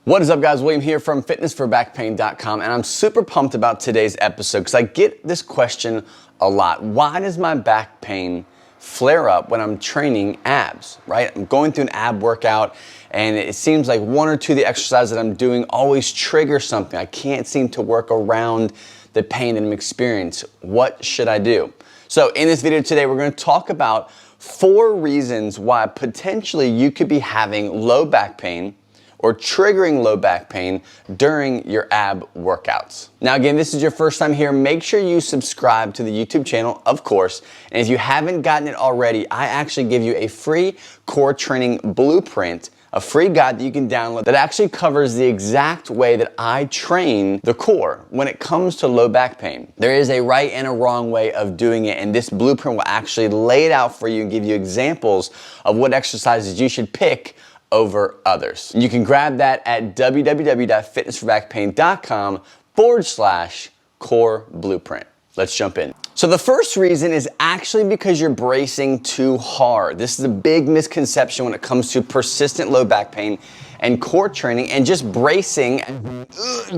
What is up, guys? William here from fitnessforbackpain.com, and I'm super pumped about today's episode because I get this question a lot. Why does my back pain flare up when I'm training abs, right? I'm going through an ab workout and it seems like one or two of the exercises that I'm doing always trigger something. I can't seem to work around the pain that I'm experiencing. What should I do? So in this video today, we're going to talk about 4 reasons why potentially you could be having low back pain or triggering low back pain during your ab workouts. Now again, this is your first time here, make sure you subscribe to the YouTube channel, of course, and if you haven't gotten it already, I actually give you a free core training blueprint, a free guide that you can download that actually covers the exact way that I train the core when it comes to low back pain. There is a right and a wrong way of doing it, and this blueprint will actually lay it out for you and give you examples of what exercises you should pick over others. You can grab that at www.fitnessforbackpain.com/core blueprint. Let's jump in. So the first reason is actually because you're bracing too hard. This is a big misconception when it comes to persistent low back pain and core training and just bracing and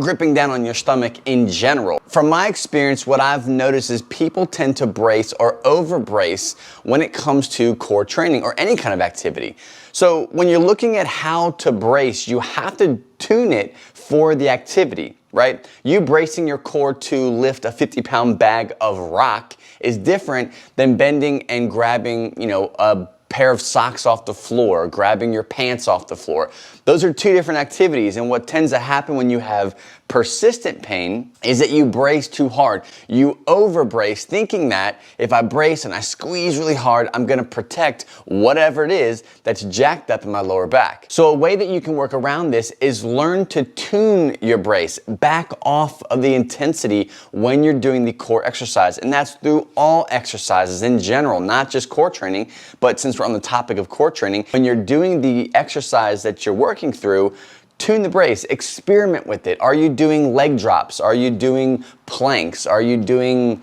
gripping down on your stomach in general. From my experience, what I've noticed is people tend to brace or over brace when it comes to core training or any kind of activity. So when you're looking at how to brace, you have to tune it for the activity, right? You bracing your core to lift a 50-pound bag of rock is different than bending and grabbing, a pair of socks off the floor, grabbing your pants off the floor. Those are 2 different activities, and what tends to happen when you have persistent pain is that you brace too hard. You over brace thinking that if I brace and I squeeze really hard, I'm gonna protect whatever it is that's jacked up in my lower back. So a way that you can work around this is learn to tune your brace, back off of the intensity when you're doing the core exercise. And that's through all exercises in general, not just core training, but since we're on the topic of core training, when you're doing the exercise that you're working through, tune the brace, experiment with it. Are you doing leg drops? Are you doing planks? Are you doing,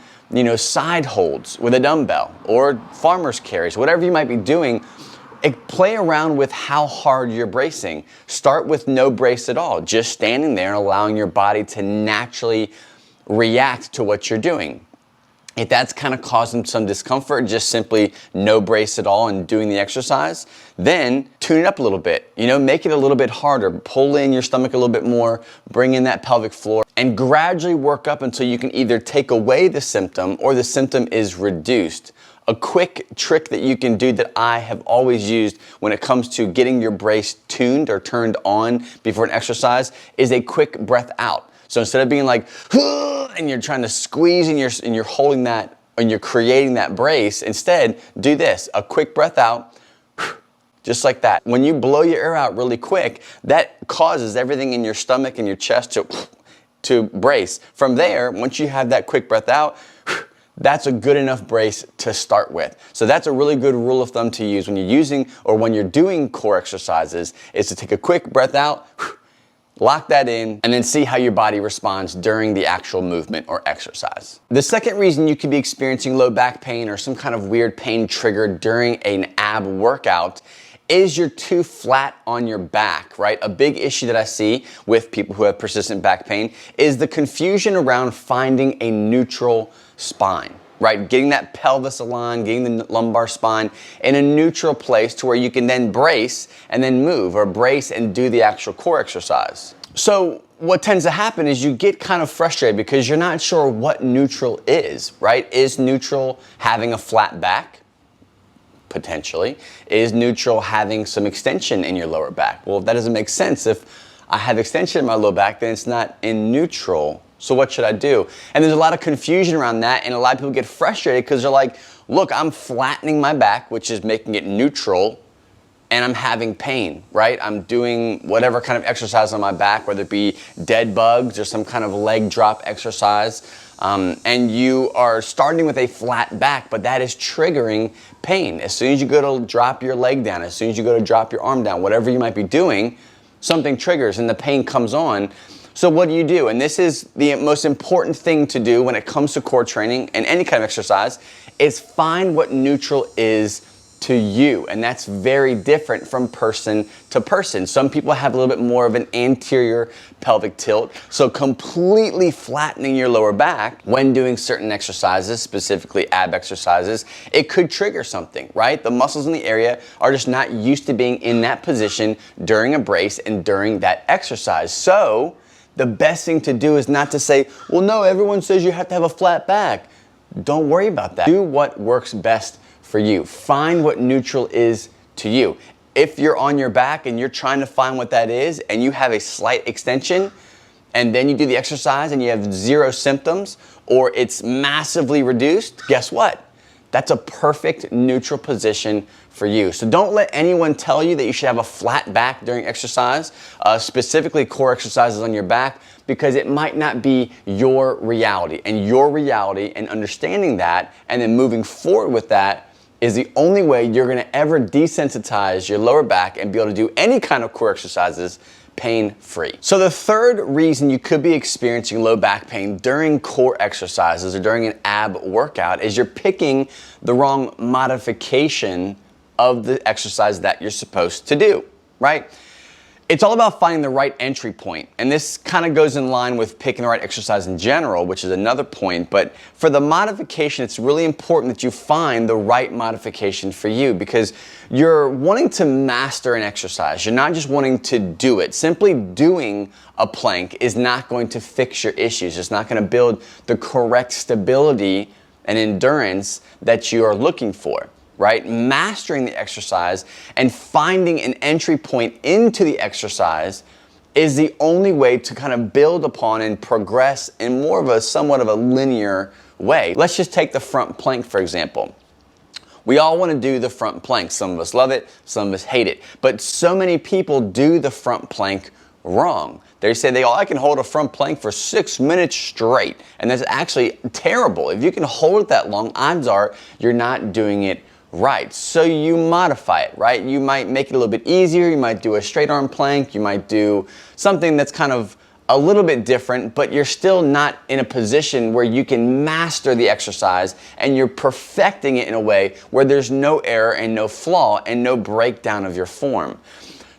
side holds with a dumbbell or farmer's carries? Whatever you might be doing, play around with how hard you're bracing. Start with no brace at all, just standing there and allowing your body to naturally react to what you're doing. If that's kind of causing some discomfort, just simply no brace at all and doing the exercise, then tune it up a little bit. Make it a little bit harder. Pull in your stomach a little bit more, bring in that pelvic floor, and gradually work up until you can either take away the symptom or the symptom is reduced. A quick trick that you can do that I have always used when it comes to getting your brace tuned or turned on before an exercise is a quick breath out. So instead of being like, and you're trying to squeeze and you're holding that and you're creating that brace, instead do this, a quick breath out, just like that. When you blow your air out really quick, that causes everything in your stomach and your chest to brace. From there, once you have that quick breath out, that's a good enough brace to start with. So that's a really good rule of thumb to use when you're using or when you're doing core exercises, is to take a quick breath out, lock that in, and then see how your body responds during the actual movement or exercise. The second reason you could be experiencing low back pain or some kind of weird pain triggered during an ab workout is you're too flat on your back, right? A big issue that I see with people who have persistent back pain is the confusion around finding a neutral spine, right? Getting that pelvis aligned, getting the lumbar spine in a neutral place to where you can then brace and then move, or brace and do the actual core exercise. So what tends to happen is you get kind of frustrated because you're not sure what neutral is, right? Is neutral having a flat back? Potentially. Is neutral having some extension in your lower back? Well, that doesn't make sense. If I have extension in my lower back, then it's not in neutral. So what should I do? And there's a lot of confusion around that, and a lot of people get frustrated because they're like, look, I'm flattening my back, which is making it neutral, and I'm having pain, right? I'm doing whatever kind of exercise on my back, whether it be dead bugs or some kind of leg drop exercise, and you are starting with a flat back, but that is triggering pain. As soon as you go to drop your leg down, as soon as you go to drop your arm down, whatever you might be doing, something triggers and the pain comes on. So what do? And this is the most important thing to do when it comes to core training and any kind of exercise, is find what neutral is to you, and that's very different from person to person. Some people have a little bit more of an anterior pelvic tilt, so completely flattening your lower back when doing certain exercises, specifically ab exercises, it could trigger something, right? The muscles in the area are just not used to being in that position during a brace and during that exercise. So the best thing to do is not to say, well, no, everyone says you have to have a flat back. Don't worry about that. Do what works best for you. Find what neutral is to you. If you're on your back and you're trying to find what that is and you have a slight extension and then you do the exercise and you have 0 symptoms or it's massively reduced, guess what? That's a perfect neutral position for you. So don't let anyone tell you that you should have a flat back during exercise, specifically core exercises on your back, because it might not be your reality. And your reality and understanding that and then moving forward with that is the only way you're gonna ever desensitize your lower back and be able to do any kind of core exercises pain-free. So the third reason you could be experiencing low back pain during core exercises or during an ab workout is you're picking the wrong modification of the exercise that you're supposed to do, right? It's all about finding the right entry point, and this kind of goes in line with picking the right exercise in general, which is another point, but for the modification, it's really important that you find the right modification for you because you're wanting to master an exercise. You're not just wanting to do it. Simply doing a plank is not going to fix your issues. It's not going to build the correct stability and endurance that you are looking for. Right? Mastering the exercise and finding an entry point into the exercise is the only way to kind of build upon and progress in more of a somewhat of a linear way. Let's just take the front plank, for example. We all want to do the front plank. Some of us love it, some of us hate it. But so many people do the front plank wrong. They say I can hold a front plank for 6 minutes straight. And that's actually terrible. If you can hold it that long, odds are you're not doing it right. So you modify it, right? You might make it a little bit easier. You might do a straight arm plank. You might do something that's kind of a little bit different, but you're still not in a position where you can master the exercise and you're perfecting it in a way where there's no error and no flaw and no breakdown of your form.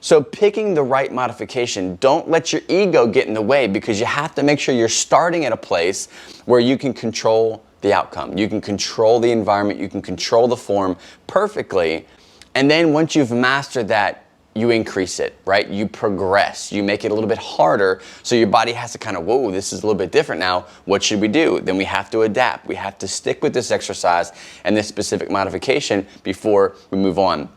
So picking the right modification, don't let your ego get in the way because you have to make sure you're starting at a place where you can control the outcome. You can control the environment, you can control the form perfectly, and then once you've mastered that, you increase it, right? You progress, you make it a little bit harder, so your body has to kind of, whoa, this is a little bit different now, what should we do? Then we have to adapt, we have to stick with this exercise and this specific modification before we move on.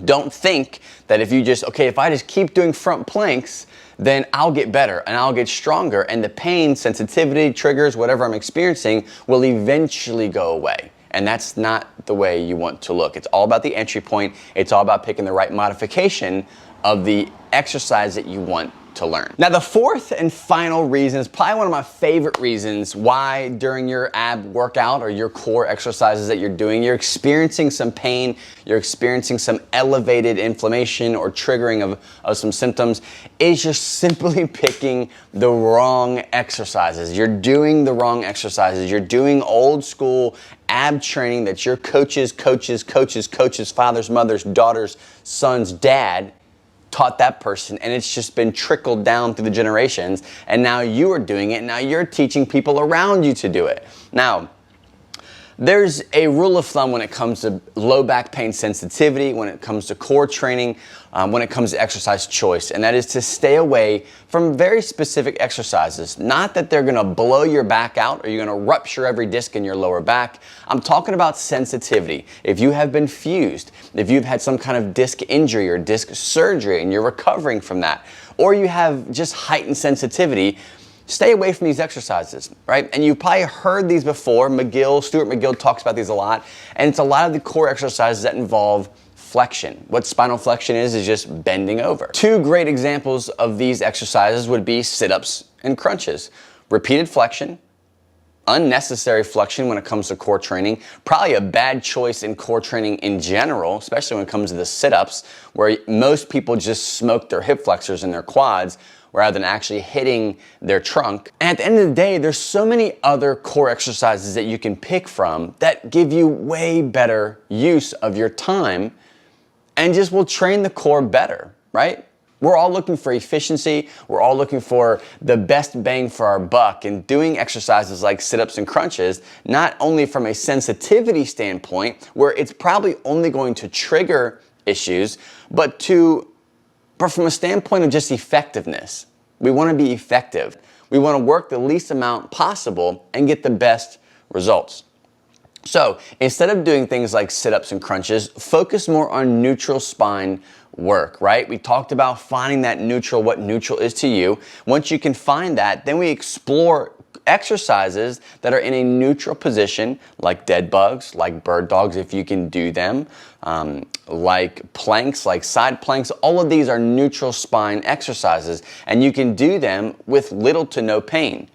Don't think that if I just keep doing front planks, then I'll get better and I'll get stronger and the pain, sensitivity, triggers, whatever I'm experiencing will eventually go away. And that's not the way you want to look. It's all about the entry point. It's all about picking the right modification of the exercise that you want to learn. Now, the fourth and final reason is probably one of my favorite reasons why during your ab workout or your core exercises that you're doing, you're experiencing some pain, you're experiencing some elevated inflammation or triggering of some symptoms, is just simply picking the wrong exercises. You're doing the wrong exercises. You're doing old school ab training that your coaches, fathers, mothers, daughters, sons, dad taught that person, and it's just been trickled down through the generations, and now you are doing it, and now you're teaching people around you to do it. Now, there's a rule of thumb when it comes to low back pain sensitivity, when it comes to core training, when it comes to exercise choice, and that is to stay away from very specific exercises. Not that they're gonna blow your back out or you're gonna rupture every disc in your lower back. I'm talking about sensitivity. If you have been fused, if you've had some kind of disc injury or disc surgery and you're recovering from that, or you have just heightened sensitivity, stay away from these exercises, right? And you've probably heard these before. Stuart McGill talks about these a lot, and it's a lot of the core exercises that involve flexion. What spinal flexion is just bending over. Two great examples of these exercises would be sit-ups and crunches. Repeated flexion, unnecessary flexion when it comes to core training, probably a bad choice in core training in general, especially when it comes to the sit-ups, where most people just smoke their hip flexors and their quads, rather than actually hitting their trunk. And at the end of the day, there's so many other core exercises that you can pick from that give you way better use of your time and just will train the core better, right? We're all looking for efficiency. We're all looking for the best bang for our buck, and doing exercises like sit-ups and crunches, not only from a sensitivity standpoint, where it's probably only going to trigger issues, but from a standpoint of just effectiveness. We want to be effective. We want to work the least amount possible and get the best results. So instead of doing things like sit-ups and crunches, focus more on neutral spine work, right? We talked about finding that neutral, what neutral is to you. Once you can find that, then we explore exercises that are in a neutral position, like dead bugs, like bird dogs if you can do them, like planks, like side planks. All of these are neutral spine exercises, and you can do them with little to no pain.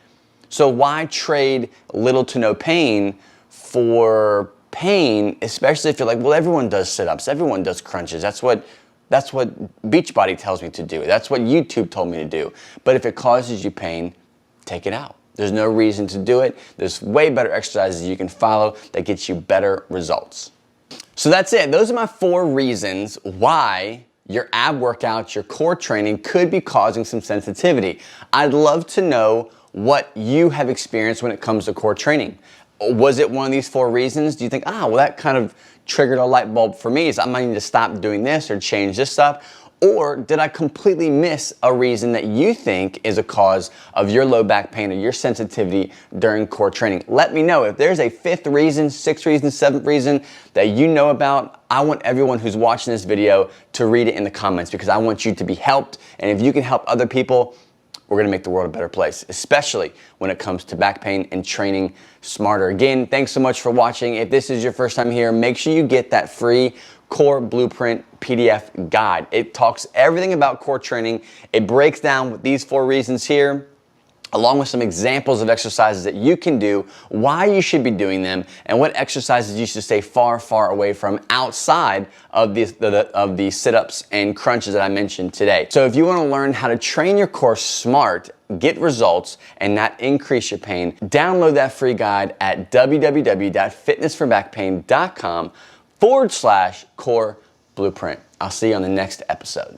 So why trade little to no pain for pain, especially if you're like, well, everyone does sit-ups, everyone does crunches. That's what Beachbody tells me to do. That's what YouTube told me to do. But if it causes you pain, take it out. There's no reason to do it. There's way better exercises you can follow that get you better results. So that's it. Those are my 4 reasons why your ab workouts, your core training could be causing some sensitivity. I'd love to know what you have experienced when it comes to core training. Was it one of these 4 reasons? Do you think, well, that kind of triggered a light bulb for me, so I might need to stop doing this or change this stuff? Or did I completely miss a reason that you think is a cause of your low back pain or your sensitivity during core training? Let me know. If there's a 5th reason, 6th reason, 7th reason that you know about, I want everyone who's watching this video to read it in the comments, because I want you to be helped. And if you can help other people, we're gonna make the world a better place, especially when it comes to back pain and training smarter. Again, thanks so much for watching. If this is your first time here, make sure you get that free Core Blueprint PDF guide. It talks everything about core training. It breaks down with these 4 reasons here, along with some examples of exercises that you can do, why you should be doing them, and what exercises you should stay far, far away from outside of the sit-ups and crunches that I mentioned today. So if you want to learn how to train your core smart, get results, and not increase your pain, download that free guide at www.fitnessforbackpain.com/core blueprint. I'll see you on the next episode.